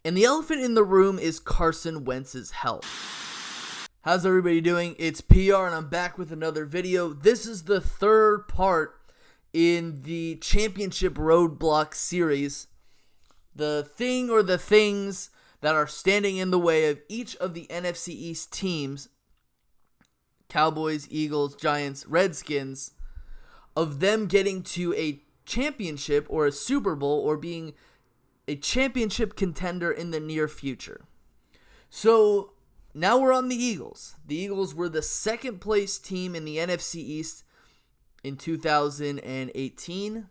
And the elephant in the room is Carson Wentz's health. How's everybody doing? It's PR and I'm back with another video. This is the third part in the championship roadblock series. The thing or the things that are standing in the way of each of the NFC East teams, Cowboys, Eagles, Giants, Redskins, of them getting to a championship or a Super Bowl or being a championship contender in the near future. So now we're on the Eagles. The Eagles were the second place team in the NFC East in 2018.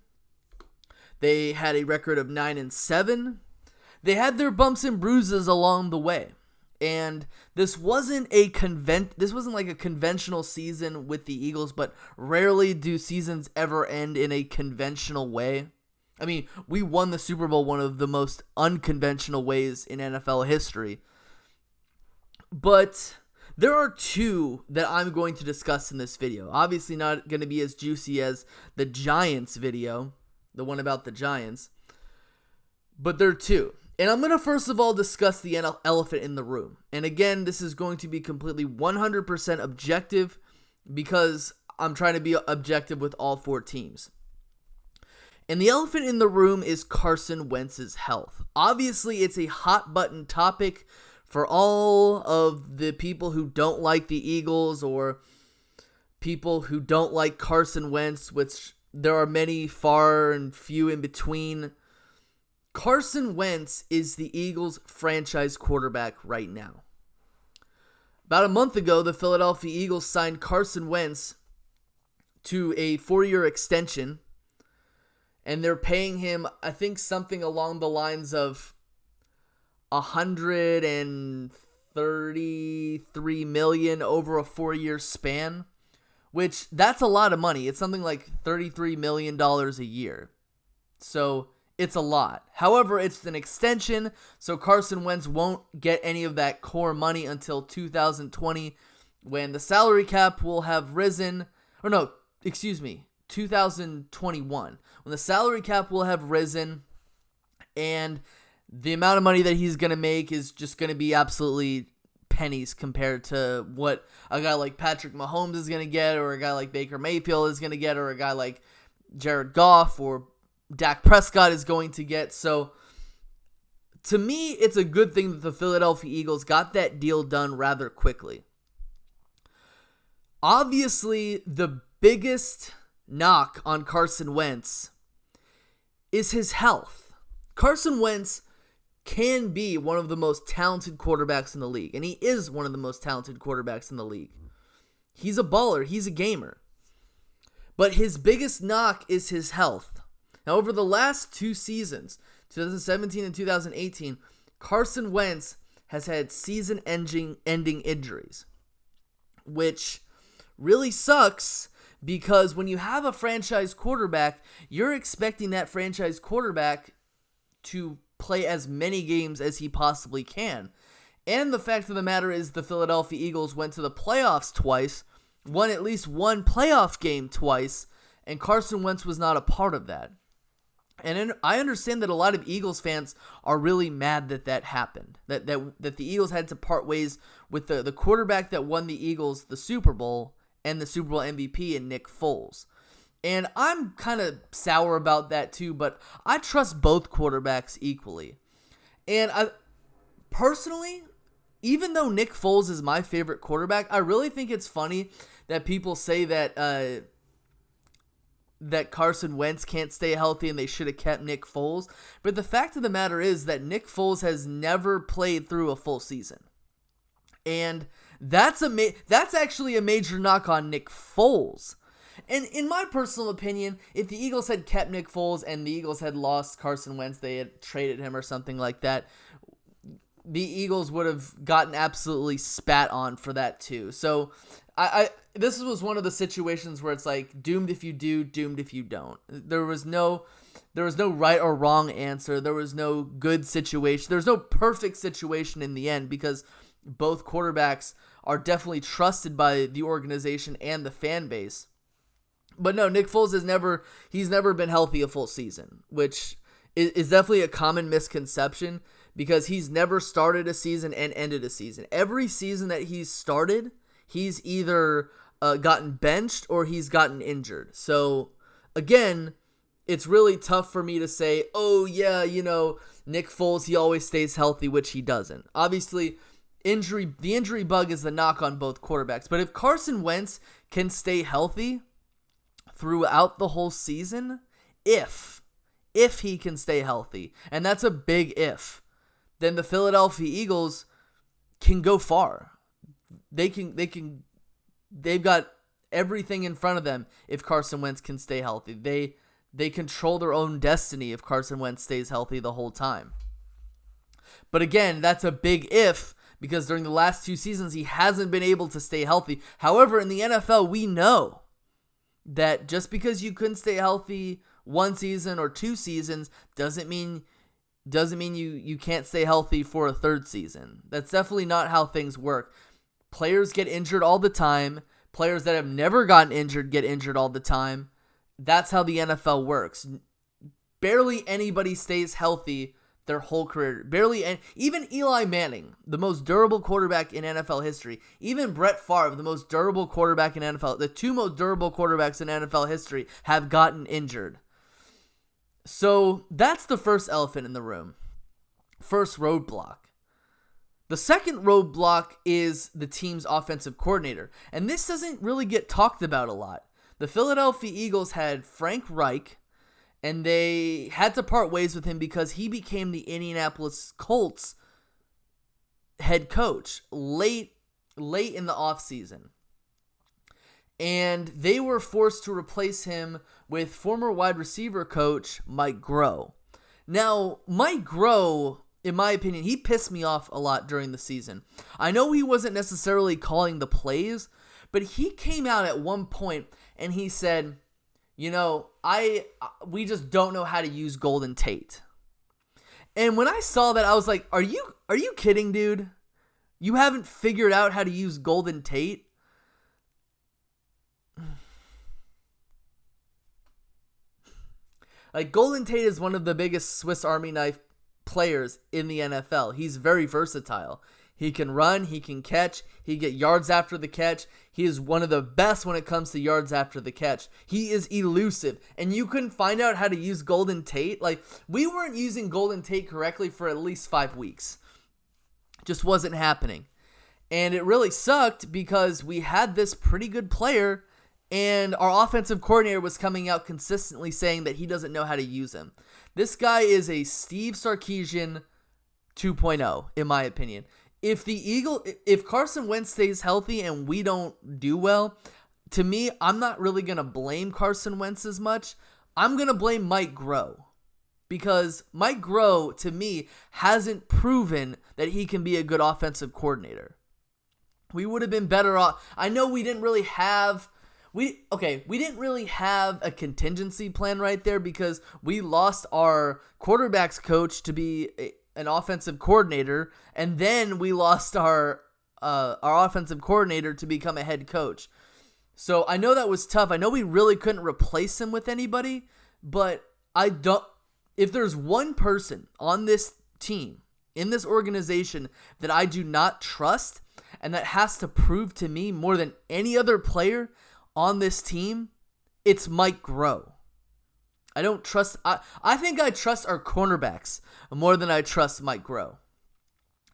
They had a record of 9-7. They had their bumps and bruises along the way. And this wasn't like a conventional season with the Eagles, but rarely do seasons ever end in a conventional way. I mean, we won the Super Bowl one of the most unconventional ways in NFL history. But there are two that I'm going to discuss in this video. Obviously not going to be as juicy as the Giants video, the one about the Giants. But there are two. And I'm going to first of all discuss the elephant in the room. And again, this is going to be completely 100% objective because I'm trying to be objective with all four teams. And the elephant in the room is Carson Wentz's health. Obviously, it's a hot button topic for all of the people who don't like the Eagles or people who don't like Carson Wentz, which there are many far and few in between. Carson Wentz is the Eagles' franchise quarterback right now. About a month ago, the Philadelphia Eagles signed Carson Wentz to a 4-year extension, and they're paying him, I think, something along the lines of $133 million over a 4-year span, which that's a lot of money. It's something like $33 million a year. So it's a lot. However, it's an extension, so Carson Wentz won't get any of that core money until 2020 when the salary cap will have risen. 2021 when the salary cap will have risen, and the amount of money that he's going to make is just going to be absolutely pennies compared to what a guy like Patrick Mahomes is going to get, or a guy like Baker Mayfield is going to get, or a guy like Jared Goff or Dak Prescott is going to get. So to me, it's a good thing that the Philadelphia Eagles got that deal done rather quickly. Obviously, the biggest knock on Carson Wentz is his health. Carson Wentz can be one of the most talented quarterbacks in the league, and he is one of the most talented quarterbacks in the league. He's a baller. He's a gamer. But his biggest knock is his health. Now, over the last two seasons, 2017 and 2018, Carson Wentz has had season-ending injuries, which really sucks because when you have a franchise quarterback, you're expecting that franchise quarterback to play as many games as he possibly can. And the fact of the matter is the Philadelphia Eagles went to the playoffs twice, won at least one playoff game twice, and Carson Wentz was not a part of that. And I understand that a lot of Eagles fans are really mad that happened, that the Eagles had to part ways with the quarterback that won the Eagles the Super Bowl and the Super Bowl MVP in Nick Foles. And I'm kind of sour about that too, but I trust both quarterbacks equally. And I personally, even though Nick Foles is my favorite quarterback, I really think it's funny that people say that Carson Wentz can't stay healthy and they should have kept Nick Foles. But the fact of the matter is that Nick Foles has never played through a full season. And that's actually a major knock on Nick Foles. And in my personal opinion, if the Eagles had kept Nick Foles and the Eagles had lost Carson Wentz, they had traded him or something like that, the Eagles would have gotten absolutely spat on for that too. So this was one of the situations where it's like doomed if you do, doomed if you don't. There was no right or wrong answer. There was no good situation. There was no perfect situation in the end because both quarterbacks are definitely trusted by the organization and the fan base. But no, Nick Foles he's never been healthy a full season, which is definitely a common misconception because he's never started a season and ended a season. Every season that he's started, he's either gotten benched or he's gotten injured. So, again, it's really tough for me to say, oh, yeah, Nick Foles, he always stays healthy, which he doesn't. Obviously, the injury bug is the knock on both quarterbacks. But if Carson Wentz can stay healthy throughout the whole season, if he can stay healthy, and that's a big if, then the Philadelphia Eagles can go far. They've got everything in front of them if Carson Wentz can stay healthy. They control their own destiny if Carson Wentz stays healthy the whole time. But again, that's a big if, because during the last 2 seasons, he hasn't been able to stay healthy. However, in the NFL, we know that just because you couldn't stay healthy 1 season or 2 seasons doesn't mean you can't stay healthy for a 3rd season. That's definitely not how things work. Players get injured all the time. Players that have never gotten injured get injured all the time. That's how the NFL works. Barely anybody stays healthy their whole career. Even Eli Manning, the most durable quarterback in NFL history. Even Brett Favre, the most durable quarterback in NFL. The 2 most durable quarterbacks in NFL history have gotten injured. So that's the first elephant in the room. First roadblock. The second roadblock is the team's offensive coordinator. And this doesn't really get talked about a lot. The Philadelphia Eagles had Frank Reich, and they had to part ways with him because he became the Indianapolis Colts head coach late in the offseason. And they were forced to replace him with former wide receiver coach Mike Groh. Now, Mike Groh, in my opinion, he pissed me off a lot during the season. I know he wasn't necessarily calling the plays, but he came out at one point and he said, we just don't know how to use Golden Tate. And when I saw that, I was like, are you kidding, dude? You haven't figured out how to use Golden Tate? Like, Golden Tate is one of the biggest Swiss Army knife players in the NFL. He's very versatile. He can run, he can catch, he get yards after the catch. He is one of the best when it comes to yards after the catch. He is elusive, and you couldn't find out how to use Golden Tate. Like, we weren't using Golden Tate correctly for at least 5 weeks. Just wasn't happening. And it really sucked because we had this pretty good player, and our offensive coordinator was coming out consistently saying that he doesn't know how to use him. This guy is a Steve Sarkisian 2.0, in my opinion. If Carson Wentz stays healthy and we don't do well, to me, I'm not really going to blame Carson Wentz as much. I'm going to blame Mike Groh. Because Mike Groh, to me, hasn't proven that he can be a good offensive coordinator. We would have been better off. I know we didn't really have a contingency plan right there because we lost our quarterbacks coach to be an offensive coordinator, and then we lost our offensive coordinator to become a head coach. So I know that was tough. I know we really couldn't replace him with anybody, but if there's one person on this team, in this organization, that I do not trust, and that has to prove to me more than any other player on this team, it's Mike Groh. I think I trust our cornerbacks more than I trust Mike Groh.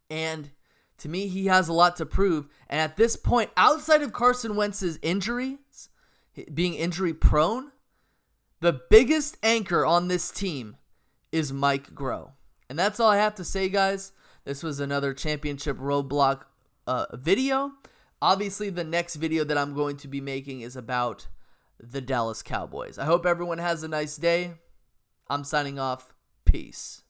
And to me, he has a lot to prove. And at this point, outside of Carson Wentz's injuries, being injury prone, the biggest anchor on this team is Mike Groh. And that's all I have to say, guys. This was another championship roadblock video. Obviously, the next video that I'm going to be making is about the Dallas Cowboys. I hope everyone has a nice day. I'm signing off. Peace.